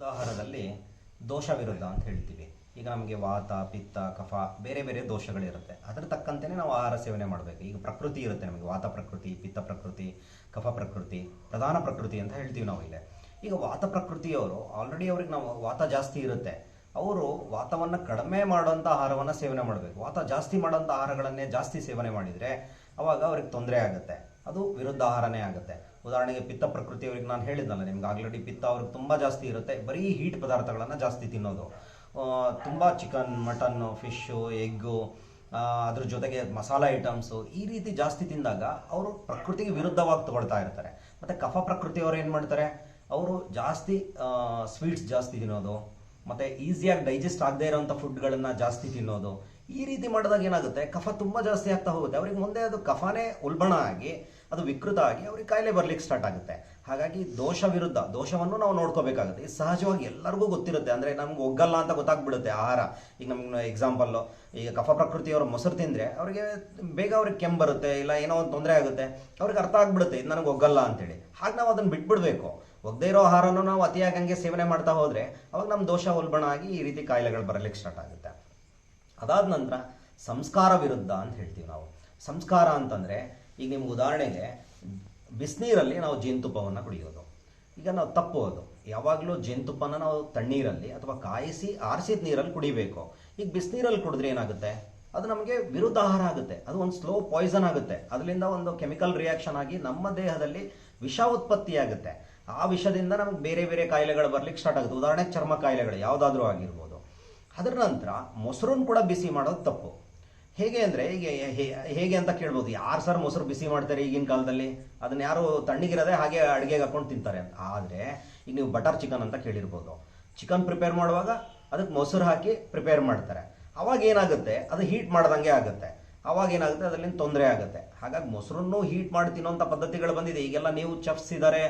ವಿರುದ್ಧ ಆಹಾರದಲ್ಲಿ ದೋಷ ವಿರುದ್ಧ ಅಂತ ಹೇಳ್ತೀವಿ. ಈಗ ನಮಗೆ ವಾತ ಪಿತ್ತ ಕಫ ಬೇರೆ ಬೇರೆ ದೋಷಗಳಿರುತ್ತೆ, ಅದರ ತಕ್ಕಂತೆಯೇ ನಾವು ಆಹಾರ ಸೇವನೆ ಮಾಡಬೇಕು. ಈಗ ಪ್ರಕೃತಿ ಇರುತ್ತೆ, ನಮಗೆ ವಾತ ಪ್ರಕೃತಿ, ಪಿತ್ತ ಪ್ರಕೃತಿ, ಕಫ ಪ್ರಕೃತಿ, ಪ್ರಧಾನ ಪ್ರಕೃತಿ ಅಂತ ಹೇಳ್ತೀವಿ ನಾವು ಇಲ್ಲಿ. ಈಗ ವಾತ ಪ್ರಕೃತಿಯವರು ಆಲ್ರೆಡಿ ಅವ್ರಿಗೆ ನಾವು ವಾತ ಜಾಸ್ತಿ ಇರುತ್ತೆ, ಅವರು ವಾತವನ್ನು ಕಡಿಮೆ ಮಾಡುವಂಥ ಆಹಾರವನ್ನು ಸೇವನೆ ಮಾಡಬೇಕು. ವಾತ ಜಾಸ್ತಿ ಮಾಡೋಂಥ ಆಹಾರಗಳನ್ನೇ ಜಾಸ್ತಿ ಸೇವನೆ ಮಾಡಿದರೆ ಅವಾಗ ಅವ್ರಿಗೆ ತೊಂದರೆ ಆಗುತ್ತೆ, ಅದು ವಿರುದ್ಧ ಆಹಾರನೇ ಆಗುತ್ತೆ. ಉದಾಹರಣೆಗೆ ಪಿತ್ತ ಪ್ರಕೃತಿಯವ್ರಿಗೆ ನಾನು ಹೇಳಿದ್ನಲ್ಲ ನಿಮ್ಗೆ, ಆಲ್ರೆಡಿ ಪಿತ್ತ ಅವ್ರಿಗೆ ತುಂಬ ಜಾಸ್ತಿ ಇರುತ್ತೆ, ಬರೀ ಹೀಟ್ ಪದಾರ್ಥಗಳನ್ನು ಜಾಸ್ತಿ ತಿನ್ನೋದು, ತುಂಬ ಚಿಕನ್, ಮಟನ್ನು, ಫಿಶ್ಶು, ಎಗ್ಗು, ಅದ್ರ ಜೊತೆಗೆ ಮಸಾಲ ಐಟಮ್ಸು ಈ ರೀತಿ ಜಾಸ್ತಿ ತಿಂದಾಗ ಅವರು ಪ್ರಕೃತಿಗೆ ವಿರುದ್ಧವಾಗಿ ತಗೊಳ್ತಾ ಇರ್ತಾರೆ. ಮತ್ತು ಕಫ ಪ್ರಕೃತಿಯವರು ಏನು ಮಾಡ್ತಾರೆ, ಅವರು ಜಾಸ್ತಿ ಸ್ವೀಟ್ಸ್ ಜಾಸ್ತಿ ತಿನ್ನೋದು, ಮತ್ತು ಈಸಿಯಾಗಿ ಡೈಜೆಸ್ಟ್ ಆಗದೇ ಇರೋಂಥ ಫುಡ್ಗಳನ್ನು ಜಾಸ್ತಿ ತಿನ್ನೋದು, ಈ ರೀತಿ ಮಾಡಿದಾಗ ಏನಾಗುತ್ತೆ, ಕಫ ತುಂಬ ಜಾಸ್ತಿ ಆಗ್ತಾ ಹೋಗುತ್ತೆ. ಅವ್ರಿಗೆ ಮುಂದೆ ಅದು ಕಫನೇ ಉಲ್ಬಣ ಆಗಿ ಅದು ವಿಕೃತ ಆಗಿ ಅವ್ರಿಗೆ ಕಾಯಿಲೆ ಬರ್ಲಿಕ್ಕೆ ಸ್ಟಾರ್ಟ್ ಆಗುತ್ತೆ. ಹಾಗಾಗಿ ದೋಷ ವಿರುದ್ಧ ದೋಷವನ್ನು ನಾವು ನೋಡ್ಕೋಬೇಕಾಗುತ್ತೆ. ಇದು ಸಹಜವಾಗಿ ಎಲ್ಲರಿಗೂ ಗೊತ್ತಿರುತ್ತೆ, ಅಂದರೆ ನಮ್ಗೆ ಒಗ್ಗಲ್ಲ ಅಂತ ಗೊತ್ತಾಗ್ಬಿಡುತ್ತೆ ಆಹಾರ. ಈಗ ನಮ್ಗೆ ಎಕ್ಸಾಂಪಲ್ಲು, ಈಗ ಕಫ ಪ್ರಕೃತಿಯವರು ಮೊಸರು ತಿಂದರೆ ಅವರಿಗೆ ಬೇಗ ಅವ್ರಿಗೆ ಕೆಮ್ಮು ಬರುತ್ತೆ, ಇಲ್ಲ ಏನೋ ಒಂದು ತೊಂದರೆ ಆಗುತ್ತೆ, ಅವ್ರಿಗೆ ಅರ್ಥ ಆಗ್ಬಿಡುತ್ತೆ ಇದು ನನಗೆ ಒಗ್ಗಲ್ಲ ಅಂತೇಳಿ. ಹಾಗೆ ನಾವು ಅದನ್ನು ಬಿಟ್ಬಿಡ್ಬೇಕು. ಒಗ್ದೇ ಇರೋ ಆಹಾರನೂ ನಾವು ಅತಿಯಾಗಿ ಹಂಗೆ ಸೇವನೆ ಮಾಡ್ತಾ ಹೋದರೆ ಅವಾಗ ನಮ್ಮ ದೋಷ ಉಲ್ಬಣ ಆಗಿ ಈ ರೀತಿ ಕಾಯಿಲೆಗಳು ಬರಲಿಕ್ಕೆ ಸ್ಟಾರ್ಟ್ ಆಗುತ್ತೆ. ಅದಾದ ನಂತರ ಸಂಸ್ಕಾರ ವಿರುದ್ಧ ಅಂತ ಹೇಳ್ತೀವಿ ನಾವು. ಸಂಸ್ಕಾರ ಅಂತಂದರೆ ಈಗ ನಿಮ್ಗೆ ಉದಾಹರಣೆಗೆ ಬಿಸಿನೀರಲ್ಲಿ ನಾವು ಜೇನುತುಪ್ಪವನ್ನು ಕುಡಿಯೋದು, ಈಗ ನಾವು ತಪ್ಪೋದು. ಯಾವಾಗಲೂ ಜೇನುತುಪ್ಪನ ನಾವು ತಣ್ಣೀರಲ್ಲಿ ಅಥವಾ ಕಾಯಿಸಿ ಆರಿಸಿದ ನೀರಲ್ಲಿ ಕುಡಿಬೇಕು. ಈಗ ಬಿಸಿನೀರಲ್ಲಿ ಕುಡಿದ್ರೆ ಏನಾಗುತ್ತೆ, ಅದು ನಮಗೆ ವಿರುದ್ಧ ಆಹಾರ ಆಗುತ್ತೆ, ಅದು ಒಂದು ಸ್ಲೋ ಪಾಯ್ಸನ್ ಆಗುತ್ತೆ. ಅದರಿಂದ ಒಂದು ಕೆಮಿಕಲ್ ರಿಯಾಕ್ಷನ್ ಆಗಿ ನಮ್ಮ ದೇಹದಲ್ಲಿ ವಿಷ ಉತ್ಪತ್ತಿಯಾಗುತ್ತೆ. ಆ ವಿಷದಿಂದ ನಮಗೆ ಬೇರೆ ಬೇರೆ ಕಾಯಿಲೆಗಳು ಬರ್ಲಿಕ್ಕೆ ಸ್ಟಾರ್ಟ್ ಆಗುತ್ತೆ. ಉದಾಹರಣೆಗೆ ಚರ್ಮ ಕಾಯಿಲೆಗಳು ಯಾವುದಾದ್ರೂ ಆಗಿರ್ಬೋದು. ಅದರ ನಂತರ ಮೊಸರನ್ನು ಕೂಡ ಬಿಸಿ ಮಾಡೋದು ತಪ್ಪು. ಹೇಗೆ ಅಂದರೆ ಈಗ ಹೇಗೆ ಅಂತ ಕೇಳ್ಬೋದು, ಯಾರು ಸರ್ ಮೊಸರು ಬಿಸಿ ಮಾಡ್ತಾರೆ ಈಗಿನ ಕಾಲದಲ್ಲಿ, ಅದನ್ನ ಯಾರು ತಣ್ಣಗಿರೋದೆ ಹಾಗೆ ಅಡುಗೆಗೆ ಹಾಕೊಂಡು ತಿಂತಾರೆ ಅಂತ. ಆದರೆ ಈಗ ನೀವು ಬಟರ್ ಚಿಕನ್ ಅಂತ ಕೇಳಿರ್ಬೋದು, ಚಿಕನ್ ಪ್ರಿಪೇರ್ ಮಾಡುವಾಗ ಅದಕ್ಕೆ ಮೊಸರು ಹಾಕಿ ಪ್ರಿಪೇರ್ ಮಾಡ್ತಾರೆ. ಅವಾಗ ಏನಾಗುತ್ತೆ, ಅದು ಹೀಟ್ ಮಾಡ್ದಂಗೆ ಆಗುತ್ತೆ, ಅವಾಗ ಏನಾಗುತ್ತೆ ಅದರಿಂದ ತೊಂದರೆ ಆಗುತ್ತೆ. ಹಾಗಾಗಿ ಮೊಸರನ್ನು ಹೀಟ್ ಮಾಡಿ ತಿನ್ನೋಂಥ ಪದ್ಧತಿಗಳು ಬಂದಿದೆ. ಈಗೆಲ್ಲ ನೀವು ಚೆಫ್ಸ್ ಇದ್ದಾರೆ,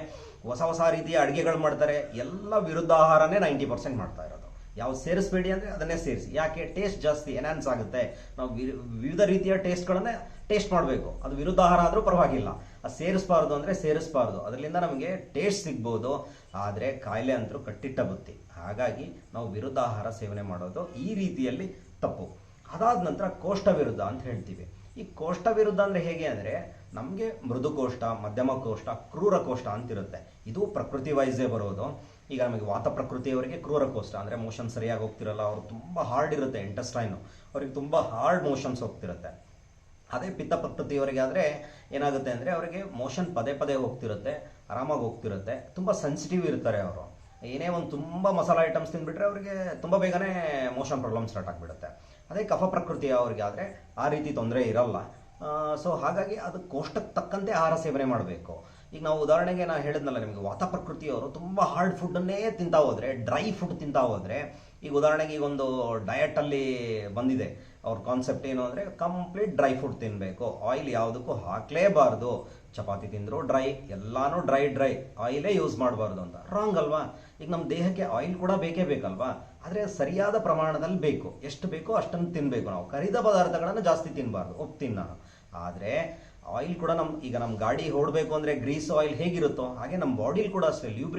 ಹೊಸ ಹೊಸ ರೀತಿಯ ಅಡುಗೆಗಳು ಮಾಡ್ತಾರೆ, ಎಲ್ಲ ವಿರುದ್ಧ ಆಹಾರನೇ 90% ಮಾಡ್ತಾ ಇರೋದು. ಯಾವ್ದು ಸೇರಿಸಬೇಡಿ ಅಂದರೆ ಅದನ್ನೇ ಸೇರಿಸಿ. ಯಾಕೆ, ಟೇಸ್ಟ್ ಜಾಸ್ತಿ ಎನ್ಹಾನ್ಸ್ ಆಗುತ್ತೆ. ನಾವು ವಿವಿಧ ರೀತಿಯ ಟೇಸ್ಟ್ಗಳನ್ನೇ ಟೇಸ್ಟ್ ಮಾಡಬೇಕು. ಅದು ವಿರುದ್ಧ ಆಹಾರ ಆದರೂ ಪರವಾಗಿಲ್ಲ, ಅದು ಸೇರಿಸಬಾರ್ದು ಅಂದರೆ ಸೇರಿಸಬಾರ್ದು. ಅದರಿಂದ ನಮಗೆ ಟೇಸ್ಟ್ ಸಿಗ್ಬೋದು, ಆದರೆ ಕಾಯಿಲೆ ಅಂತರೂ ಕಟ್ಟಿಟ್ಟ ಬುತ್ತಿ. ಹಾಗಾಗಿ ನಾವು ವಿರುದ್ಧ ಆಹಾರ ಸೇವನೆ ಮಾಡೋದು ಈ ರೀತಿಯಲ್ಲಿ ತಪ್ಪು. ಅದಾದ ನಂತರ ಕೋಷ್ಠ ವಿರುದ್ಧ ಅಂತ ಹೇಳ್ತೀವಿ. ಈ ಕೋಷ್ಠ ವಿರುದ್ಧ ಅಂದರೆ ಹೇಗೆ ಅಂದರೆ, ನಮಗೆ ಮೃದು ಕೋಷ್ಠ, ಮಧ್ಯಮ ಕೋಷ್ಠ, ಕ್ರೂರ ಕೋಷ್ಠ ಅಂತಿರುತ್ತೆ. ಇದು ಪ್ರಕೃತಿ ವೈಸೇ ಬರೋದು. ಈಗ ನಮಗೆ ವಾತ ಪ್ರಕೃತಿಯವರಿಗೆ ಕ್ರೂರ ಕೋಷ್ಠ ಅಂದರೆ ಮೋಷನ್ ಸರಿಯಾಗಿ ಹೋಗ್ತಿರಲ್ಲ, ಅವರು ತುಂಬ ಹಾರ್ಡ್ ಇರುತ್ತೆ ಇಂಟೆಸ್ಟೈನು, ಅವ್ರಿಗೆ ತುಂಬ ಹಾರ್ಡ್ ಮೋಷನ್ಸ್ ಹೋಗ್ತಿರುತ್ತೆ. ಅದೇ ಪಿತ್ತ ಪ್ರಕೃತಿಯವರಿಗೆ ಆದರೆ ಏನಾಗುತ್ತೆ ಅಂದರೆ ಅವರಿಗೆ ಮೋಷನ್ ಪದೇ ಪದೇ ಹೋಗ್ತಿರುತ್ತೆ, ಆರಾಮಾಗಿ ಹೋಗ್ತಿರುತ್ತೆ, ತುಂಬ ಸೆನ್ಸಿಟಿವ್ ಇರ್ತಾರೆ ಅವರು. ಏನೇ ಒಂದು ತುಂಬ ಮಸಾಲ ಐಟಮ್ಸ್ ತಿಂದುಬಿಟ್ರೆ ಅವರಿಗೆ ತುಂಬ ಬೇಗನೆ ಮೋಷನ್ ಪ್ರಾಬ್ಲಮ್ ಸ್ಟಾರ್ಟ್ ಆಗಿಬಿಡುತ್ತೆ. ಅದೇ ಕಫ ಪ್ರಕೃತಿಯ ಅವ್ರಿಗೆ ಆದರೆ ಆ ರೀತಿ ತೊಂದರೆ ಇರಲ್ಲ. ಸೊ ಹಾಗಾಗಿ ಅದು ಕೋಷ್ಟಕ್ಕೆ ತಕ್ಕಂತೆ ಆಹಾರ ಸೇವನೆ ಮಾಡಬೇಕು. ಈಗ ನಾವು ಉದಾಹರಣೆಗೆ ನಾನು ಹೇಳಿದ್ನಲ್ಲ ನಿಮಗೆ, ವಾತ ಪ್ರಕೃತಿಯವರು ತುಂಬ ಹಾರ್ಡ್ ಫುಡ್ಡನ್ನೇ ತಿಂತಾ ಹೋದರೆ, ಡ್ರೈ ಫುಡ್ ತಿಂತಾ ಹೋದರೆ, ಈಗ ಉದಾಹರಣೆಗೆ ಈಗ ಒಂದು ಡಯಟಲ್ಲಿ ಬಂದಿದೆ, ಅವ್ರ ಕಾನ್ಸೆಪ್ಟ್ ಏನು ಅಂದರೆ ಕಂಪ್ಲೀಟ್ ಡ್ರೈ ಫುಡ್ ತಿನ್ನಬೇಕು, ಆಯಿಲ್ ಯಾವುದಕ್ಕೂ ಹಾಕಲೇಬಾರ್ದು, ಚಪಾತಿ ತಿಂದರೂ ಡ್ರೈ, ಎಲ್ಲಾನು ಡ್ರೈ, ಆಯಿಲೇ ಯೂಸ್ ಮಾಡಬಾರ್ದು ಅಂತ. ರಾಂಗ್ ಅಲ್ವಾ? ಈಗ ನಮ್ಮ ದೇಹಕ್ಕೆ ಆಯಿಲ್ ಕೂಡ ಬೇಕೇ ಬೇಕಲ್ವಾ, ಆದರೆ ಸರಿಯಾದ ಪ್ರಮಾಣದಲ್ಲಿ ಬೇಕು, ಎಷ್ಟು ಬೇಕೋ ಅಷ್ಟನ್ನು ತಿನ್ನಬೇಕು. ನಾವು ಕರಿದ ಪದಾರ್ಥಗಳನ್ನು ಜಾಸ್ತಿ ತಿನ್ನಬಾರ್ದು, ಒಪ್ತೀನಿ ನಾನು. ಆದರೆ ಆಯಿಲ್ ಕೂಡ ಈಗ ನಮ್ಮ ಗಾಡಿ ಓಡಬೇಕು ಅಂದರೆ ಗ್ರೀಸ್ ಆಯಿಲ್ ಹೇಗಿರುತ್ತೋ ಹಾಗೆ ನಮ್ಮ ಬಾಡಿಲಿ ಕೂಡ ಅಷ್ಟೇ ಲ್ಯೂಬ್ರಿಕೇಟ್